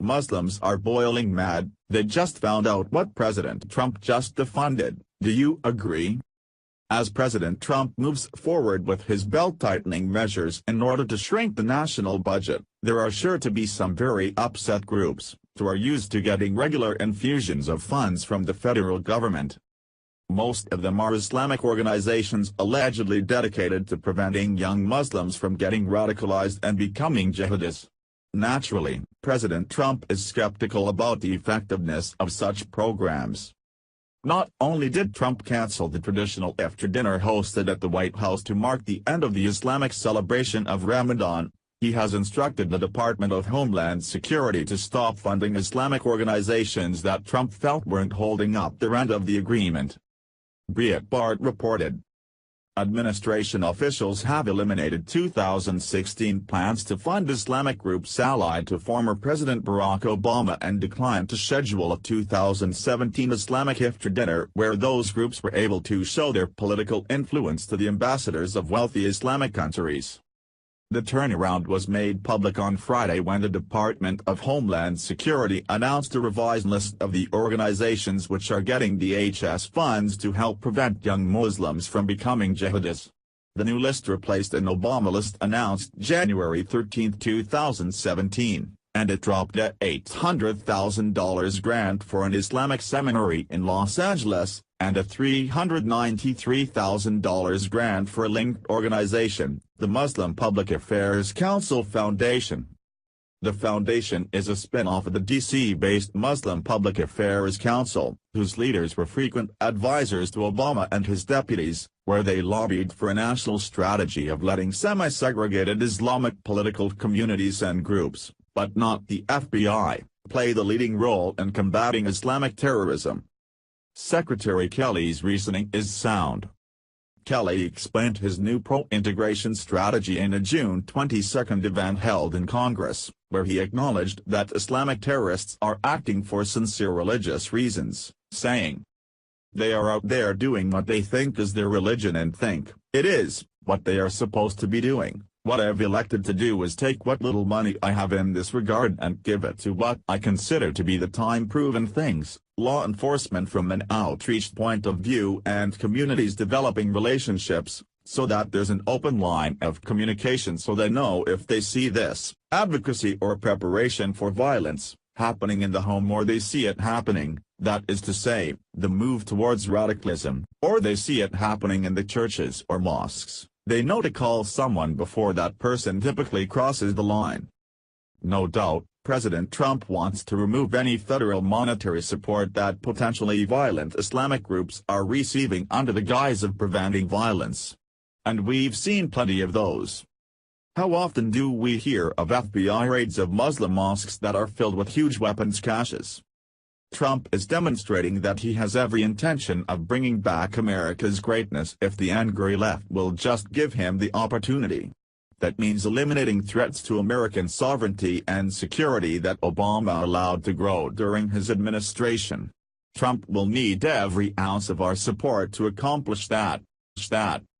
Muslims are boiling mad. They just found out what President Trump just defunded. Do you agree? As President Trump moves forward with his belt-tightening measures in order to shrink the national budget, there are sure to be some very upset groups, who are used to getting regular infusions of funds from the federal government. Most of them are Islamic organizations allegedly dedicated to preventing young Muslims from getting radicalized and becoming jihadis. Naturally, President Trump is skeptical about the effectiveness of such programs. Not only did Trump cancel the traditional iftar dinner hosted at the White House to mark the end of the Islamic celebration of Ramadan, he has instructed the Department of Homeland Security to stop funding Islamic organizations that Trump felt weren't holding up their end of the agreement. Breitbart reported. Administration officials have eliminated 2016 plans to fund Islamic groups allied to former President Barack Obama and declined to schedule a 2017 Islamic iftar dinner where those groups were able to show their political influence to the ambassadors of wealthy Islamic countries. The turnaround was made public on Friday when the Department of Homeland Security announced a revised list of the organizations which are getting DHS funds to help prevent young Muslims from becoming jihadis. The new list replaced an Obama list announced January 13, 2017, and it dropped a $800,000 grant for an Islamic seminary in Los Angeles, and a $393,000 grant for a linked organization, the Muslim Public Affairs Council Foundation. The foundation is a spin-off of the DC-based Muslim Public Affairs Council, whose leaders were frequent advisors to Obama and his deputies, where they lobbied for a national strategy of letting semi-segregated Islamic political communities and groups, but not the FBI, play the leading role in combating Islamic terrorism. Secretary Kelly's reasoning is sound. Kelly explained his new pro-integration strategy in a June 22 event held in Congress, where he acknowledged that Islamic terrorists are acting for sincere religious reasons, saying, "They are out there doing what they think is their religion and think it is what they are supposed to be doing. What I've elected to do is take what little money I have in this regard and give it to what I consider to be the time-proven things, law enforcement from an outreach point of view and communities developing relationships, so that there's an open line of communication so they know if they see this, advocacy or preparation for violence, happening in the home or they see it happening, that is to say, the move towards radicalism, or they see it happening in the churches or mosques. They know to call someone before that person typically crosses the line." No doubt, President Trump wants to remove any federal monetary support that potentially violent Islamic groups are receiving under the guise of preventing violence. And we've seen plenty of those. How often do we hear of FBI raids of Muslim mosques that are filled with huge weapons caches? Trump is demonstrating that he has every intention of bringing back America's greatness if the angry left will just give him the opportunity. That means eliminating threats to American sovereignty and security that Obama allowed to grow during his administration. Trump will need every ounce of our support to accomplish that.